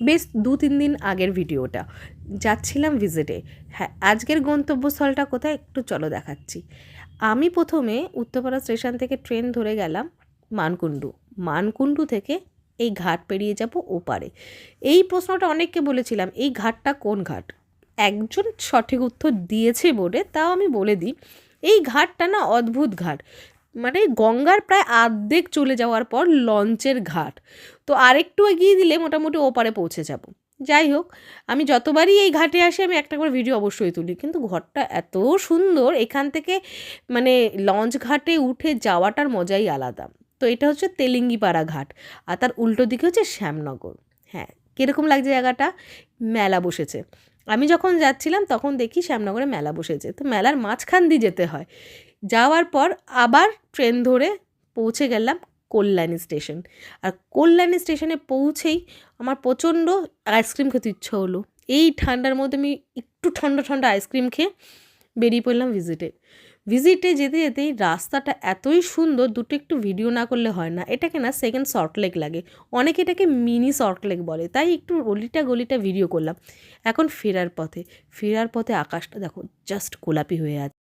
বেশ 2-3 দিন আগের ভিডিওটা। যাচ্ছিলাম ভিজিটে। হ্যাঁ, আজকের গন্তব্যস্থলটা কোথায় একটু চলো দেখাচ্ছি। আমি প্রথমে উত্তরপাড়া স্টেশন থেকে ট্রেন ধরে গেলাম মানকুণ্ডু। মানকুণ্ডু থেকে এই ঘাট পেরিয়ে যাব ওপারে। এই প্রশ্নটা অনেককে বলেছিলাম, এই ঘাটটা কোন ঘাট? একজন সঠিক উত্তর দিয়েছে বলে তাও আমি বলে দিই। এই ঘাটটা না অদ্ভুত ঘাট। মানে গঙ্গার প্রায় অর্ধেক চলে যাওয়ার পর লঞ্চের ঘাট। তো আরেকটু এগিয়ে দিলে মোটামুটি ওপারে পৌঁছে যাব। যাই হোক, আমি যতবারই এই ঘাটে আসি আমি একটা করে ভিডিও অবশ্যই তুলি, কিন্তু ঘরটা এত সুন্দর, এখান থেকে মানে লঞ্চ ঘাটে উঠে যাওয়াটার মজাই আলাদা। তো এটা হচ্ছে তেলিঙ্গিপাড়া ঘাট, আর তার উল্টো দিকে হচ্ছে শ্যামনগর। হ্যাঁ, কীরকম লাগছে জায়গাটা? মেলা বসেছে। আমি যখন যাচ্ছিলাম তখন দেখি শ্যামনগরে মেলা বসেছে, তো মেলার মাঝখান দিয়ে যেতে হয়। যাওয়ার পর আবার ট্রেন ধরে পৌঁছে গেলাম কল্যাণী স্টেশন। আর কল্যাণী স্টেশনে পৌঁছেই আমার প্রচণ্ড আইসক্রিম খেতে ইচ্ছা হলো। এই ঠান্ডার মধ্যে আমি একটু ঠান্ডা ঠান্ডা আইসক্রিম খেয়ে বেরিয়ে পড়লাম ভিজিটে। ভিজিটে যেতে যেতেই রাস্তাটা এতই সুন্দর, দুটো একটু ভিডিও না করলে হয় না। এটাকে না সেকেন্ড সল্টলেক লাগে, অনেকে এটাকে মিনি সল্টলেক বলে, তাই একটু গলিটা গলিটা ভিডিও করলাম। এখন ফেরার পথে আকাশটা দেখো জাস্ট গোলাপি হয়ে আছে।